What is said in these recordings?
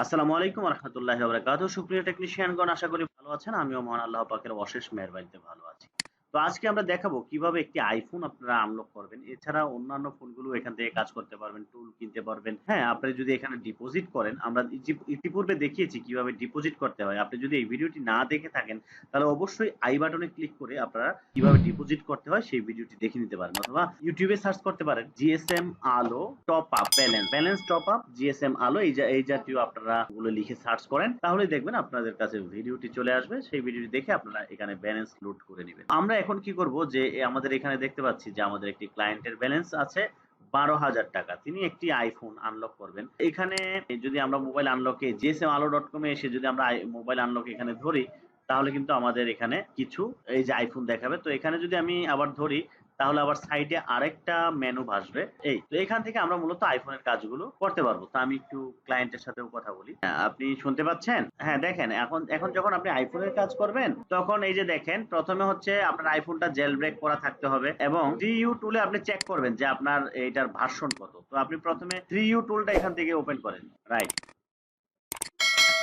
আসসালামু আলাইকুম রহমতুল্লাহি ওয়া বারাকাতুহু। সুপ্রিয় টেকনিশিয়ানগণ, আশা করি ভালো আছেন। আমিও মহান আল্লাহ পাকের অশেষ মেহেরবানিতে ভালো আছি। তো আজকে আমরা দেখাবো কিভাবে একটি আইফোন আপনারা আনলক করবেন। এছাড়া অন্যান্য ফোনগুলো এখান থেকে কাজ করতে পারবেন, টুল কিনতে পারবেন। হ্যাঁ, আপনি যদি এখানে ডিপোজিট করেন, আমরা ইতিপূর্বে দেখিয়েছি কিভাবে ডিপোজিট করতে হয়। আপনি যদি এই ভিডিওটি না দেখে থাকেন, তাহলে অবশ্যই আই বাটনে ক্লিক করে আপনারা কিভাবে ডিপোজিট করতে হয় সেই ভিডিওটি দেখে নিতে পারেন, অথবা ইউটিউবে সার্চ করতে পারেন জিএসএম আলো top up balance top up GSM আলো, এই জাতীয় আপনারা ওগুলো লিখে সার্চ করেন, তাহলে দেখবেন আপনাদের কাছে ভিডিওটি চলে আসবে। সেই ভিডিওটি দেখে আপনারা এখানে ব্যালেন্স লোড করে নেবেন। আমরা এখন কি করব, যে আমাদের এখানে দেখতে পাচ্ছি যে আমাদের একটি ক্লায়েন্টের ব্যালেন্স আছে 12,000 টাকা। তিনি একটি আইফোন আনলক করবেন। এখানে যদি আমরা মোবাইল আনলকে gsmalo.com এ এসে যদি আমরা মোবাইল আনলক এখানে ধরি, তাহলে কিন্তু আমাদের এখানে কিছু এই যে আইফোন দেখাবে। তো এখানে যদি আমি আবার ধরি, তাহলে আবার সাইডে আরেকটা মেনু ভাসবে। এই তো এখান থেকে আমরা মূলত আইফোনের কাজগুলো করতে পারবো। তো আমি একটু ক্লায়েন্টের সাথেও কথা বলি। হ্যাঁ, আপনি শুনতে পাচ্ছেন? হ্যাঁ, দেখেন, এখন এখন যখন আপনি আইফোনের কাজ করবেন, তখন এই যে দেখেন, প্রথমে হচ্ছে আপনার আইফোনটা জেল ব্রেক করা থাকতে হবে, এবং 3U টুলে আপনি চেক করবেন যে আপনার এইটার ভার্সন কত। তো আপনি প্রথমে 3U টুলটা এখান থেকে ওপেন করেন। রাইট,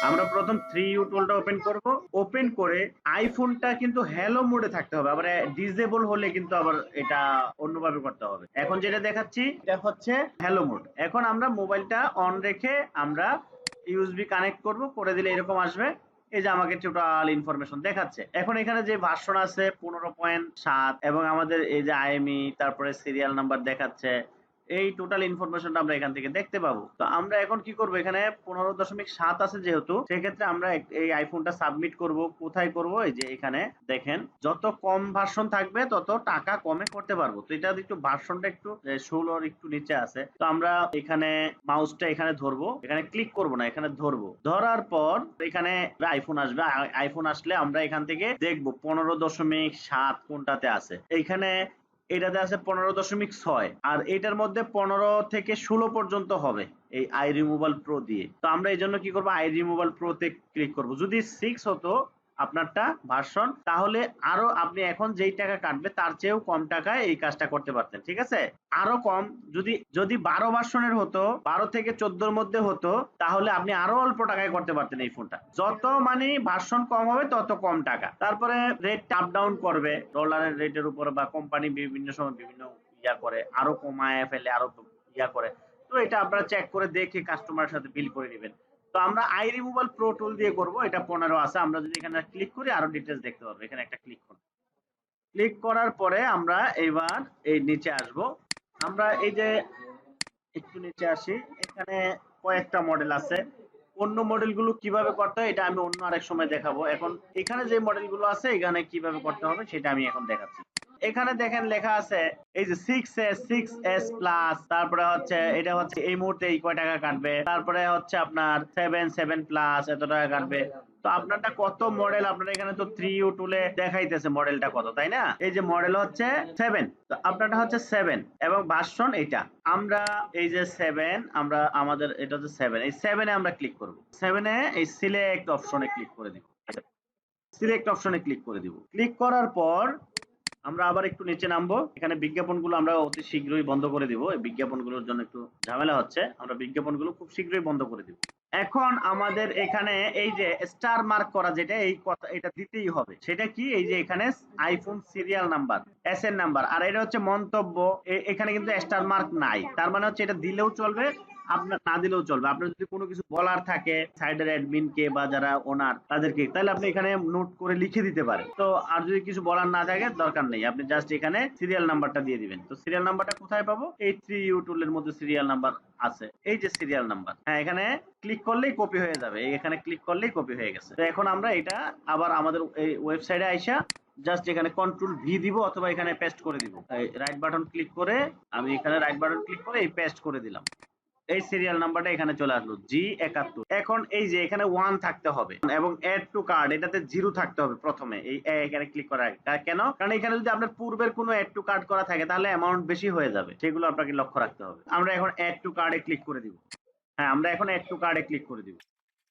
আমরা প্রথম 3U টুলটা ওপেন করব। ওপেন করে আইফোনটা কিন্তু হ্যালো মোডে থাকতে হবে, আবার ডিসেবল হলে কিন্তু আবার এটা অন্যভাবে করতে হবে। এখন যেটা দেখাচ্ছি এটা হচ্ছে হ্যালো মোড। এখন আমরা মোবাইলটা অন রেখে আমরা ইউএসবি কানেক্ট করব, করে দিলে এরকম আসবে। এই যে আমাকে টোটাল ইনফরমেশন দেখাচ্ছে। এখন এখানে যে ভার্সন আছে 15.7, এবং আমাদের এই যে আইএমই, তারপরে সিরিয়াল নাম্বার দেখাচ্ছে। এই টোটাল ইনফরমেশনটা আমরা এখান থেকে দেখতে পাবো। তো আমরা এখন কি করব, এখানে 15.7 আছে যেহেতু, সেক্ষেত্রে আমরা এই আইফোনটা সাবমিট করব। কোথায় করব? এই যে এখানে দেখেন, যত কম ভার্সন থাকবে তত টাকা কমে করতে পারবো। তো এটা একটু ভার্সনটা একটু 16 একটু নিচে আছে। তো আমরা এখানে মাউসটা এখানে ধরবো, এখানে ক্লিক করব না, এখানে ধরবো। ধরার পর এখানে আইফোন আসবে। আইফোন আসলে আমরা এখান থেকে দেখবো 15.7 কোনটাতে আছে। এইখানে এটাতে আছে 15.6, আর এটার মধ্যে 15 থেকে 16 পর্যন্ত হবে এই আই রিমুভাল প্রো দিয়ে। তো আমরা এই জন্য কি করবো, আই রিমুভাল প্রো তে ক্লিক করব। যদি 6 হতো আপনারটা ভার্সন, তাহলে আরো আপনি এখন যেই টাকা কাটবে তার চেয়েও কম টাকায় এই কাজটা করতে পারতেন। ঠিক আছে, আরো কম। যদি যদি 12 ভার্সনের হতো, 12 থেকে 14 মধ্যে হতো, তাহলে আপনি আরো অল্প টাকায় করতে পারতেন এই ফোনটা। যত মানে ভার্সন কম হবে তত কম টাকা। তারপরে রেট আপ ডাউন করবে ডলারের রেটের উপর, বা কোম্পানি বিভিন্ন সময় বিভিন্ন ইয়া করে, আরো কমায় ফেলে, আরো ইয়া করে। তো এটা আপনারা চেক করে দেখে কাস্টমারের সাথে বিল করে নেবেন। তো আমরা আই রিমুভাল প্রো টুল দিয়ে করব। এটা 15 আছে। আমরা যদি এখানে ক্লিক করি আরো ডিটেলস দেখতে পারবো। এখানে একটা ক্লিক করব। ক্লিক করার পরে আমরা এবার এই নিচে আসব। আমরা এই যে একটু নিচে আসি, এখানে কয়েকটা মডেল আছে। অন্য মডেলগুলো কিভাবে করতে হয় এটা আমি অন্য আরেক সময় দেখাবো। এখন এখানে যে মডেলগুলো আছে এখানে কিভাবে করতে হবে সেটা আমি এখন দেখাচ্ছি। এখানে দেখেন লেখা আছে এই যে 6S 6S প্লাস, তারপরে হচ্ছে এটা হচ্ছে এই মুহূর্তে এই কয় টাকা কাটবে, তারপরে হচ্ছে আপনার 7 প্লাস এত টাকা কাটবে। তো আপনারটা কত মডেল, আপনার এখানে তো 3U টুলে দেখাইতেছে মডেলটা কত, তাই না? এই যে মডেল হচ্ছে 7, তো আপনারটা হচ্ছে 7 এবং ভার্সন এটা। আমরা এই যে 7, আমরা আমাদের এটা হচ্ছে 7, এই 7 এ আমরা ক্লিক করব। 7 এ এই সিলেক্ট অপশনে ক্লিক করে দিব। সিলেক্ট অপশনে ক্লিক করে দিব। ক্লিক করার পর আমরা আবার একটু নিচে নামবো। এখানে বিজ্ঞাপনগুলো আমরা অতি শীঘ্রই বন্ধ করে দিব। এই বিজ্ঞাপনগুলোর জন্য একটু ঝামেলা হচ্ছে, আমরা বিজ্ঞাপনগুলো খুব শীঘ্রই বন্ধ করে দিব। এখন আমাদের এখানে এই যে স্টার মার্ক করা, যেটা এই কথা এটা দিতেই হবে। সেটা কি? এই যে এখানে iPhone serial number, SN number, আর এটা হচ্ছে মন্তব্য। এখানে কিন্তু স্টার মার্ক নাই, তার মানে হচ্ছে এটা দিলেও চলবে, আপনার না দিলেও চলবে। আপনার যদি কোনো কিছু বলার থাকে সাইডের অ্যাডমিন কে বা যারা ওনার তাদেরকে, তাহলে আপনি এখানে নোট করে লিখে দিতে পারেন। তো আর যদি কিছু বলার না থাকে, দরকার নেই, আপনি জাস্ট এখানে সিরিয়াল নাম্বারটা দিয়ে দিবেন। তো সিরিয়াল নাম্বারটা কোথায় পাবো? এই 3U টুলের মধ্যে সিরিয়াল নাম্বার আছে, এই যে সিরিয়াল নাম্বার। হ্যাঁ, এখানে ক্লিক করলেই কপি হয়ে যাবে। এখানে ক্লিক করলেই কপি হয়ে গেছে। তো এখন আমরা এটা আবার আমাদের এই ওয়েবসাইটে আইসা জাস্ট এখানে কন্ট্রোল ভি দিব, অথবা এখানে পেস্ট করে দিব। রাইট বাটন ক্লিক করে আমি এখানে রাইট বাটন ক্লিক করে এই পেস্ট করে দিলাম। এই সিরিয়াল নাম্বারটা এখানে চলে আসলো G71। এখন এই যে এখানে 1 থাকতে হবে, এবং এড টু কার্ড এটাতে 0 থাকতে হবে প্রথমে। এই এখানে ক্লিক করার আগে কেন? কারণ এখানে যদি আপনার পূর্বের কোনো এড টু কার্ড করা থাকে তাহলে অ্যামাউন্ট বেশি হয়ে যাবে, সেগুলো আপনাকে লক্ষ্য রাখতে হবে। আমরা এখন এড টু কার্ডে ক্লিক করে দিব। হ্যাঁ, আমরা এখন এড টু কার্ডে ক্লিক করে দিব।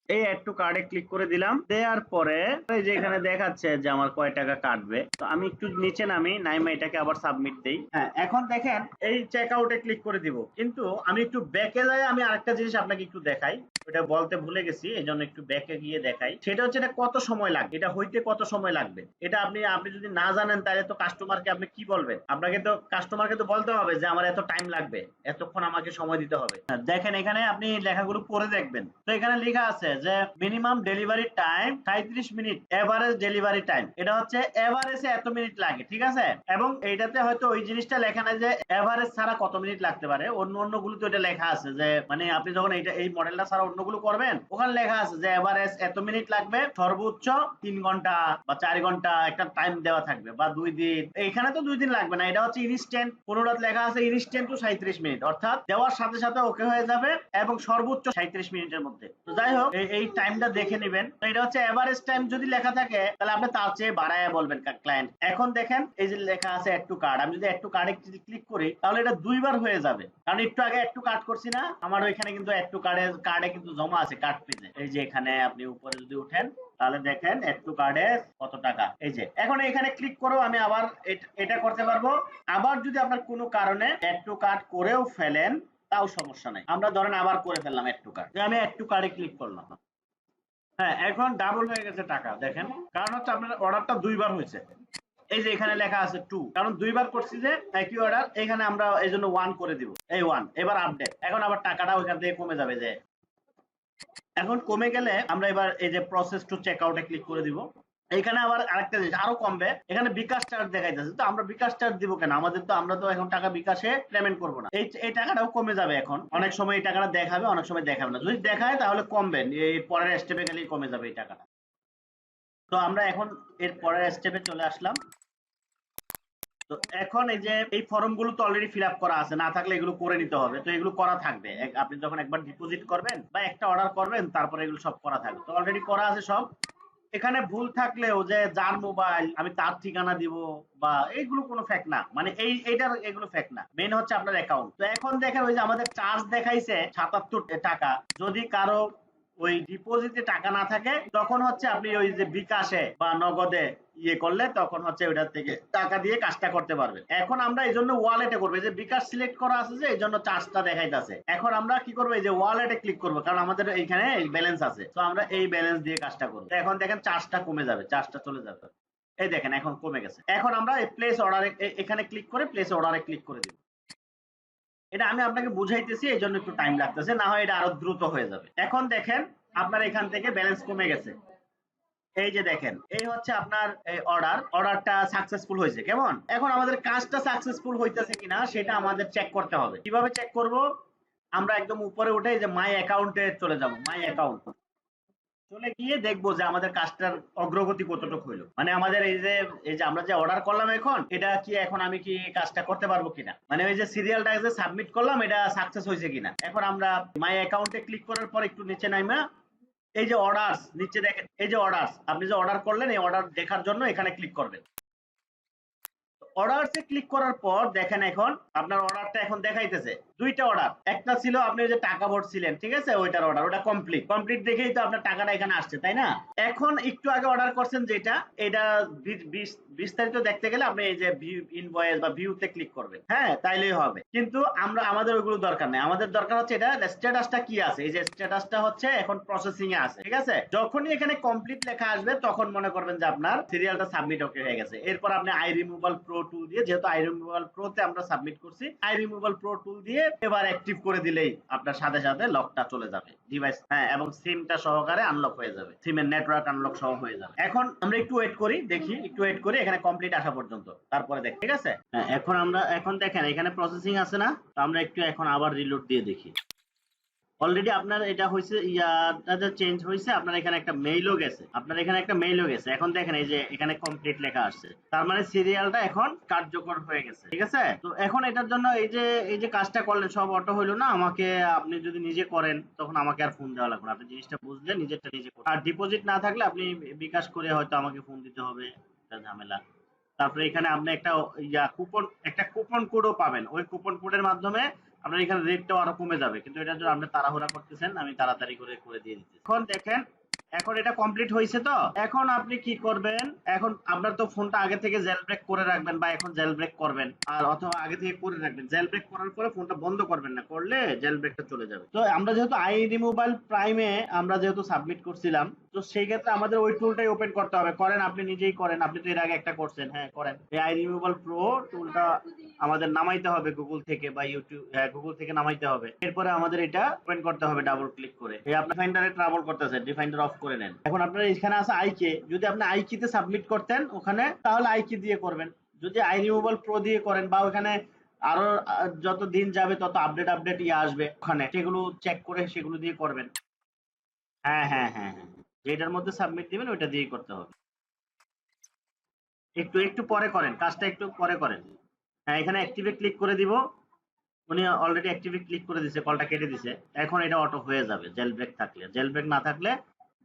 এই অ্যাড টু কার্ডে ক্লিক করে দিলাম। দেওয়ার পরে এই যে এখানে দেখাচ্ছে যে আমার কয় টাকা কাটবে। তো আমি একটু নিচে নামি, নাইমা এটাকে আবার সাবমিট দেই। হ্যাঁ, এখন দেখেন এই চেক আউটে ক্লিক করে দিব। কিন্তু আমি একটু ব্যাকে যাই, আমি আরেকটা জিনিস আপনাকে একটু দেখাই। ওটা বলতে ভুলে গেছি, এজন্য একটু ব্যাকে গিয়ে দেখাই। সেটা হচ্ছে এটা কত সময় লাগবে, এটা হইতে কত সময় লাগবে। এটা আপনি যদি না জানেন তাহলে তো কাস্টমারকে আপনি কি বলবেন? আপনাকে তো কাস্টমারকে তো বলতে হবে যে আমার এত টাইম লাগবে, এতক্ষণ আমাকে সময় দিতে হবে। দেখেন এখানে আপনি লেখাগুলো পড়ে দেখবেন। তো এখানে লেখা আছে যে minimum delivery time 37 minute, average delivery time এটা হচ্ছে এভারেজে এত মিনিট লাগে, ঠিক আছে। এবং এইটাতে হয়তো ওই জিনিসটা লেখা নাই যে এভারেজ ছাড়া কত মিনিট লাগতে পারে। অন্য গুলোতে এটা লেখা আছে যে মানে আপনি যখন এই মডেলটা ছাড়া অন্যগুলো করবেন, ওখানে লেখা আছে যে এভারেজ এত মিনিট লাগবে, সর্বোচ্চ 3 ঘন্টা বা 4 ঘন্টা একটা টাইম দেওয়া থাকবে, বা 2 দিন। এখানে তো 2 দিন লাগবে না, এটা হচ্ছে ইনস্ট্যান্ট। কোনটাতে লেখা আছে ইনস্ট্যান্ট টু 37 মিনিট, অর্থাৎ দেওয়ার সাথে সাথে ওকে হয়ে যাবে এবং সর্বোচ্চ 37 মিনিটের মধ্যে। তো যাই হোক, এই টাইমটা দেখে নেবেন। তো এটা হচ্ছে এভারেজ টাইম যদি লেখা থাকে তাহলে আপনি তার চেয়ে বাড়ায় বলবেন ক্লায়েন্ট। এখন দেখেন এই যে লেখা আছে অ্যাড টু কার্ড, আমি যদি অ্যাড টু কার্ডে ক্লিক করি তাহলে এটা 2 বার হয়ে যাবে, কারণ একটু আগে অ্যাড টু কার্ড করছি না, আমার ওইখানে কিন্তু অ্যাড টু কার্ডে কিন্তু জমা আছে কার্ড পেজে। এই যে এখানে আপনি উপরে যদি উঠেন তাহলে দেখেন অ্যাড টু কার্ডে কত টাকা। এই যে এখন এখানে ক্লিক করো, আমি আবার এটা করতে পারবো। আবার যদি আপনার কোনো কারণে অ্যাড টু কার্ড করেও ফেলেন তাও সমস্যা নাই। আমরা ধরেন আবার করে ফেললাম অ্যাড টু কার্ড, আমি অ্যাড টু কার্ডে ক্লিক করলাম। হ্যাঁ, এখন ডাবল হয়ে গেছে টাকা, দেখেন। কারণ হচ্ছে আপনার অর্ডারটা 2 বার হয়েছে। এই যে এখানে লেখা আছে 2, কারণ 2 বার করছি যে একই অর্ডার, এখানে আমরা এই জন্য 1 করে দিব। এই 1 এবার আপডেট, এখন আবার টাকাটা ওইখান থেকে কমে যাবে। যে এখন কমে গেলে আমরা এবার এই যে প্রসেস টু চেক আউটে ক্লিক করে দিব। এখানে আবার আরেকটা জিনিস আরো কমবে, এখানে বিকাশ চার্জ দেখাইতেছে। তো আমরা বিকাশ চার্জ দিব কেন? আমরা তো এখন টাকা বিকাশে পেমেন্ট করব না। এই টাকাটাও কমে যাবে। এখন অনেক সময় এই টাকাটা দেখাবে, অনেক সময় দেখাবে না। যদি দেখায় তাহলে কমবে, এই পরের স্টেপে গেলেই কমে যাবে এই টাকাটা। তো আমরা এখন এর পরের স্টেপে চলে আসলাম। তো এখন এই যে এই ফর্মগুলো তো অলরেডি ফিল আপ করা আছে, না থাকলে এগুলো করে নিতে হবে। তো এগুলো করা থাকবে, আপনি যখন একবার ডিপোজিট করবেন বা একটা অর্ডার করবেন তারপরে এগুলো সব করা থাকবে। তো অলরেডি করা আছে সব। এখানে ভুল থাকলেও যে যার মোবাইল আমি তার ঠিকানা দিব বা এইগুলো কোনো ফ্যাক্ট না, মানে এগুলো ফ্যাক্ট না। মেইন হচ্ছে আপনার অ্যাকাউন্ট। তো এখন দেখেন ওই যে আমাদের চার্জ দেখাইছে 77 টাকা। যদি কারো ওই ডিপোজিটে টাকা না থাকে তখন হচ্ছে আপনি ওই যে বিকাশে বা নগদে ইয়ে করলে তখন হচ্ছে ওইটার থেকে টাকা দিয়ে কাজটা করতে পারবেন। এখন আমরা এই জন্য ওয়ালেটে করবো, যে বিকাশ সিলেক্ট করা আছে যে এই জন্য চার্জটা দেখাইতেছে। এখন আমরা কি করবো, এই যে ওয়ালেটে ক্লিক করবো, কারণ আমাদের এইখানে ব্যালেন্স আছে। তো আমরা এই ব্যালেন্স দিয়ে কাজটা করবো। এখন দেখেন চার্জটা কমে যাবে, চার্জটা চলে যাবে। এই দেখেন এখন কমে গেছে। এখন আমরা এই প্লেস অর্ডারে এখানে ক্লিক করে প্লেস অর্ডারে ক্লিক করে দিব। এটা আমি আপনাকে বুঝাইতেছি, এই জন্য একটু টাইম লাগতেছে, না হয় এটা আরো দ্রুত হয়ে যাবে। এখন দেখেন আপনার এখান থেকে ব্যালেন্স কমে গেছে। এই যে দেখেন এই হচ্ছে আপনার এই অর্ডারটা সাকসেসফুল হয়েছে। কেমন? এখন আমাদের কাজটা সাকসেসফুল হইতেছে কিনা সেটা আমাদের চেক করতে হবে। কিভাবে চেক করব? আমরা একদম উপরে উঠে এই যে মাই অ্যাকাউন্টে চলে যাব। মাই অ্যাকাউন্ট চলে গিয়ে দেখবো যে আমাদের কাজটার অগ্রগতি কতটুকু হইলো। মানে আমাদের এই যে আমরা যে অর্ডার করলাম, এখন এটা কি এখন আমি কি কাজটা করতে পারবো কিনা, মানে ওই যে সিরিয়ালটা যে সাবমিট করলাম এটা সাকসেস হয়েছে কিনা। এখন আমরা মাই অ্যাকাউন্টে ক্লিক করার পর একটু নিচে নাইমা এই যে অর্ডারস নিচে দেখেন, এই যে অর্ডারস, আপনি যে অর্ডার করলেন এই অর্ডার দেখার জন্য এখানে ক্লিক করবেন। অর্ডারসে ক্লিক করার পর দেখেন এখন আপনার অর্ডারটা এখন দেখাইতেছে 2টা অর্ডার। একটা ছিল আপনি যে টাকা ভরছিলেন, ঠিক আছে, ওইটার অর্ডার, ওটা কমপ্লিট দেখেই তো আপনার টাকাটা এখানে আসছে, তাই না? এখন একটু আগে অর্ডার করছেন যেটা, এটা বিস্তারিত দেখতে গেলে আপনি এই যে ভিউ ইনভয়েস বা ভিউতে ক্লিক করবেন। হ্যাঁ, তাইলেই হবে। কিন্তু আমাদের ওইগুলো দরকার নেই। আমাদের দরকার হচ্ছে এটা স্ট্যাটাসটা কি আছে। এই যে স্ট্যাটাসটা হচ্ছে এখন প্রসেসিং এ আছে, ঠিক আছে। যখনই এখানে কমপ্লিট লেখা আসবে তখন মনে করবেন যে আপনার সিরিয়ালটা সাবমিট ওকে হয়ে গেছে। এরপর আপনি আই রিমুভাল প্রো টুল দিয়ে, যেহেতু আই রিমুভাল প্রো তে আমরা সাবমিট করছি, আই রিমুভাল প্রো টুল দিয়ে এবার অ্যাক্টিভ করে দিলেই আপনার সাথে সাথে লকটা চলে যাবে ডিভাইস। হ্যাঁ, এবং সিমটা সহকারে আনলক হয়ে যাবে, সিমের নেটওয়ার্ক আনলক সহ হয়ে যাবে। এখন আমরা একটু ওয়েট করি, দেখি একটু ওয়েট করি এখানে কমপ্লিট আসা পর্যন্ত, তারপরে দেখ, ঠিক আছে। হ্যাঁ, এখন দেখেন এখানে প্রসেসিং আছে না, তো আমরা একটু এখন আবার রিলোড দিয়ে দেখি। অলরেডি আপনার এটা হয়েছে, ইয়াটা চেঞ্জ হয়েছে। আপনার এখানে একটা মেইলও গেছে। এখন দেখেন এই যে এখানে কমপ্লিট লেখা আসছে, তার মানে সিরিয়ালটা এখন কার্যকর হয়ে গেছে, ঠিক আছে। তো এখন এটার জন্য এই যে কাজটা করলেন সব অটো হইলো না। আমাকে আপনি যদি নিজে করেন তখন আমাকে আর ফোন দেওয়া লাগবে না। আপনি জিনিসটা বুঝলে নিজেরটা নিজে করেন। আর ডিপোজিট না থাকলে আপনি বিকাশ করে হয়তো আমাকে ফোন দিতে হবে, এটা ঝামেলা। তারপরে এখানে আপনি একটা কুপন কোডও পাবেন। ওই কুপন কোডের মাধ্যমে আপনার এখানে রেটটাও আরো কমে যাবে, কিন্তু এটার জন্য আপনি তাড়াহুড়া করতেছেন, আমি তাড়াতাড়ি করে দিয়ে দিচ্ছি। এখন দেখেন, এখন এটা কমপ্লিট হয়েছে। তো এখন আপনি কি করবেন, এখন আপনার তো ফোনটা আগে থেকে জেল ব্রেক করে রাখবেন, বা এখন জেল ব্রেক করবেন, আর অথবা আগে থেকে করে রাখবেন। জেল ব্রেক করার পরে ফোনটা বন্ধ করবেন না, করলে জেল ব্রেকটা চলে যাবে। তো আমরা যেহেতু আই রিমুভাল প্রাইমে আমরা যেহেতু সাবমিট করছিলাম, তো সেই ক্ষেত্রে আমাদের ওই টুলটাই ওপেন করতে হবে। করেন, আপনি নিজেই করেন, আপনি তো এর আগে একটা করছেন। হ্যাঁ করেন, এই আই রিমুভাল প্রো টুলটা আমাদের নামাইতে হবে গুগল থেকে বা ইউটিউব, হ্যাঁ গুগল থেকে নামাইতে হবে। এরপরে আমাদের এটা ওপেন করতে হবে ডাবল ক্লিক করে। এই আপনার ফাইন্ডারে ট্রাভেল করতেছে, ডিফাইন্ডার অফ করে নেন। এখন আপনার এখানে আছে আইকে, যদি আপনি আইকিতে সাবমিট করতেন ওখানে, তাহলে আইকি দিয়ে করবেন। যদি আই রিমুভাল প্রো দিয়ে করেন, বা ওখানে আরো যত দিন যাবে তত আপডেট আসবে, ওখানে সেগুলো চেক করে সেগুলো দিয়ে করবেন। হ্যাঁ হ্যাঁ হ্যাঁ হ্যাঁ, যেটার মধ্যে সাবমিট দিবেন ওইটা দিয়েই করতে হবে। একটু একটু পরে করেন কাজটা, একটু পরে করেন। হ্যাঁ, এখানে অ্যাক্টিভে ক্লিক করে দিব। উনি অলরেডি অ্যাক্টিভে ক্লিক করে দিছে, কলটা কেটে দিছে। এখন এটা অটো হয়ে যাবে জেল ব্রেক থাকলে। জেল ব্রেক না থাকলে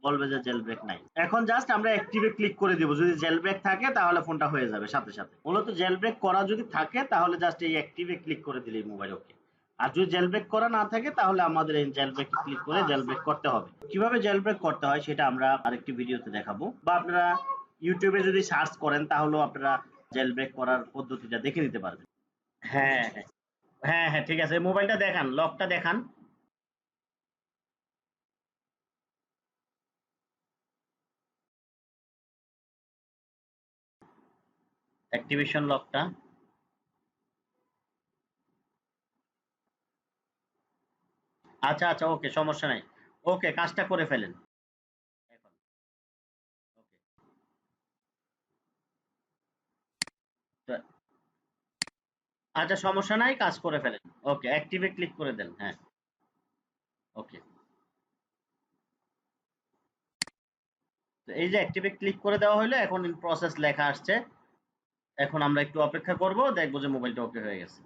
বলবে যে জেল ব্রেক নাই। এখন জাস্ট আমরা অ্যাক্টিভে ক্লিক করে দিব। যদি জেল ব্রেক থাকে তাহলে ফোনটা হয়ে যাবে সাথে সাথে। মূলত জেল ব্রেক করা যদি থাকে তাহলে জাস্ট এই অ্যাক্টিভে ক্লিক করে দিলেই মোবাইল ওকে। আর যদি জেল ব্রেক করা না থাকে তাহলে আমাদের এই জেল ব্রেকে ক্লিক করে জেল ব্রেক করতে হবে। কিভাবে জেল ব্রেক করতে হয় সেটা আমরা আরেকটি ভিডিওতে দেখাবো, বা আপনারা ইউটিউবে যদি সার্চ করেন তাহলেও আপনারা জেল ব্রেক করার পদ্ধতিটা দেখে নিতে পারবেন। হ্যাঁ হ্যাঁ হ্যাঁ হ্যাঁ, ঠিক আছে, মোবাইলটা দেখান, লকটা দেখান। অ্যাক্টিভেশন লকটা। আচ্ছা আচ্ছা, ওকে, সমস্যা নাই। ওকে, কাজটা করে ফেলেন এখন। ওকে, তো আচ্ছা, সমস্যা নাই, কাজ করে ফেলেন। ওকে, অ্যাক্টিভে ক্লিক করে দেন। হ্যাঁ, ওকে। তো এই যে অ্যাক্টিভে ক্লিক করে দেওয়া হলো, এখন ইন প্রসেস লেখা আসছে। এখন আমরা একটু অপেক্ষা করব, দেখবো যে মোবাইলটা ওকে হয়ে গেছে।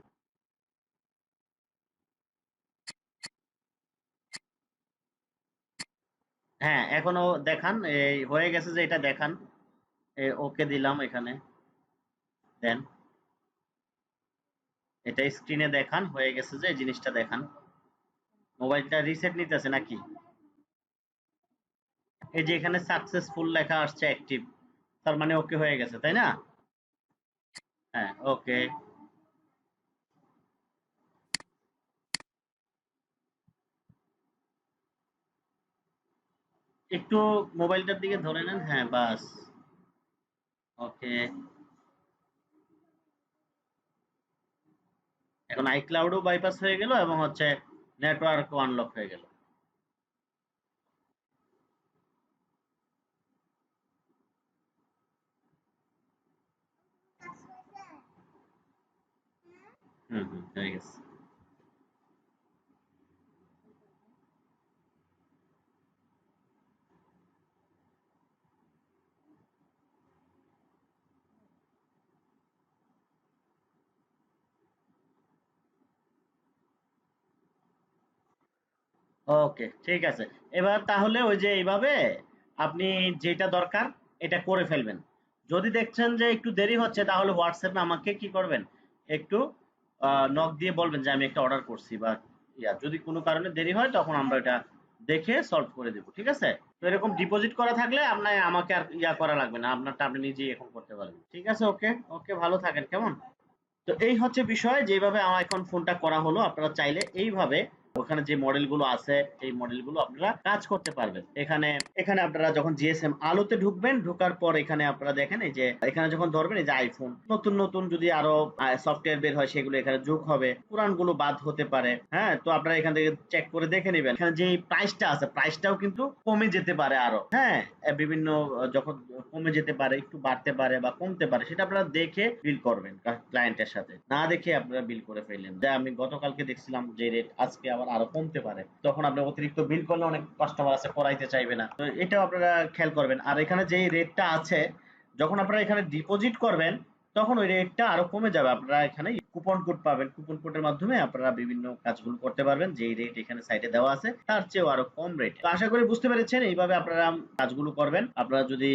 হ্যাঁ, এখনো দেখান, এই হয়ে গেছে যে এটা দেখান। ওকে দিলাম এখানে, দেন এটা স্ক্রিনে দেখান, হয়ে গেছে যে এই জিনিসটা দেখান। মোবাইলটা রিসেট নিতেছে নাকি? এই যে এখানে সাকসেসফুল লেখা আসছে, অ্যাক্টিভ, তার মানে ওকে হয়ে গেছে, তাই না? হ্যাঁ, ওকে। একটু মোবাইলটার দিকে ধরে নেন, হ্যাঁ বাস। ওকে, এখন আইক্লাউডও বাইপাস হয়ে গেল এবং হচ্ছে নেটওয়ার্কও আনলক হয়ে গেল। হুম হুম, হয়ে গেছে। ওকে, ঠিক আছে। এবার তাহলে ওই যে এইভাবে আপনি যেটা দরকার এটা করে ফেলবেন। যদি দেখছেন যে একটু দেরি হচ্ছে তাহলে হোয়াটসঅ্যাপে আমাকে কি করবেন, একটু নক দিয়ে বলবেন যে আমি একটা অর্ডার করছি, বা যদি কোনো কারণে দেরি হয় তখন আমরা এটা দেখে সলভ করে দেবো, ঠিক আছে? তো এরকম ডিপোজিট করা থাকলে আপনার আমাকে আর করা লাগবে না, আপনারটা আপনি নিজেই এখন করতে পারবেন, ঠিক আছে? ওকে ওকে, ভালো থাকেন, কেমন? তো এই হচ্ছে বিষয়, যেভাবে আমার এখন ফোনটা করা হলো। আপনারা চাইলে এইভাবে ওখানে যে মডেলগুলো আছে এই মডেলগুলো আপনারা কাজ করতে পারবেন। এখানে এখানে আপনারা যখন জিএসএম আলোতে ঢুকবেন, ঢোকার পর এখানে আপনারা দেখেন এই যে এখানে যখন ধরবেন, এই যে আইফোন নতুন নতুন যদি আরো সফটওয়্যার বের হয় সেগুলো এখানে যোগ হবে, পুরানগুলো বাদ হতে পারে। হ্যাঁ, তো আপনারা এখান থেকে চেক করে দেখে নেবেন। এখানে যে প্রাইসটা আছে প্রাইসটাও কিন্তু কমে যেতে পারে আরো। হ্যাঁ, বিভিন্ন যখন কমে যেতে পারে, একটু বাড়তে পারে বা কমতে পারে, সেটা আপনারা দেখে বিল করবেন ক্লায়েন্টের সাথে। না দেখে আপনারা বিল করে ফেললেন যে আমি গতকালকে দেখছিলাম যে রেট, আজকে আবার আরো কমতে পারে, তখন আপনি অতিরিক্ত বিল করলে অনেক কাস্টমার আছে করাইতে চাইবে না। তো এটাও আপনারা খেয়াল করবেন। আর এখানে যে রেটটা আছে, যখন আপনারা এখানে ডিপোজিট করবেন তখন ওই রেটটা আরো কমে যাবে। আপনারা এখানে কুপন কোড পাবেন, কুপন কোডের মাধ্যমে আপনারা বিভিন্ন কাজগুলো করতে পারবেন। যে রেট এখানে সাইটে দেওয়া আছে তার চেয়েও আরো কম রেট। তো আশা করি বুঝতে পেরেছেন, এইভাবে আপনারা কাজগুলো করবেন। আপনারা যদি,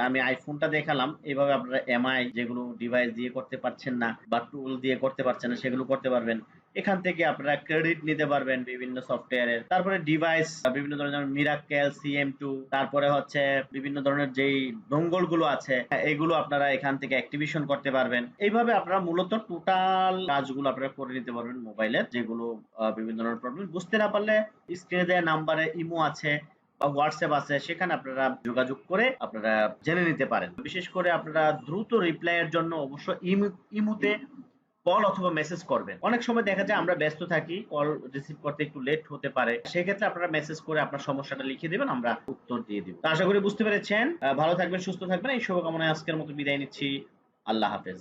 আমি আইফোনটা দেখালাম, এইভাবে আপনারা এমআই যেগুলো ডিভাইস দিয়ে করতে পারছেন না বা টুল দিয়ে করতে পারছেন না সেগুলো করতে পারবেন। এখান থেকে আপনারা ক্রেডিট নিতে পারবেন বিভিন্ন সফটওয়্যারের। তারপরে ডিভাইস বিভিন্ন ধরনের, যেমন মিরাক্কেল, সিএম2, তারপরে হচ্ছে বিভিন্ন ধরনের যেই ডোঙ্গল গুলো আছে এগুলো আপনারা এখান থেকে অ্যাক্টিভেশন করতে পারবেন। এইভাবে আপনারা মূলত টোটাল কাজগুলো আপনারা করে নিতে পারবেন মোবাইলের, যেগুলো বিভিন্ন ধরনের প্রবলেম বুঝতে না পারলে স্ক্রিনে দেওয়া নাম্বারে ইমো আছে বা হোয়াটসঅ্যাপ আছে, সেখানে আপনারা যোগাযোগ করে আপনারা জেনে নিতে পারেন। বিশেষ করে আপনারা দ্রুত রিপ্লাইয়ের জন্য অবশ্যই ইমুতে কল অথবা মেসেজ করবেন। অনেক সময় দেখা যায় আমরা ব্যস্ত থাকি, কল রিসিভ করতে একটু লেট হতে পারে, সেক্ষেত্রে আপনারা মেসেজ করে আপনার সমস্যাটা লিখে দিবেন, আমরা উত্তর দিয়ে দিব। তো আশা করি বুঝতে পেরেছেন। ভালো থাকবেন, সুস্থ থাকবেন, এই শুভকামনায় আজকের মতো বিদায় নিচ্ছি। আল্লাহ হাফেজ।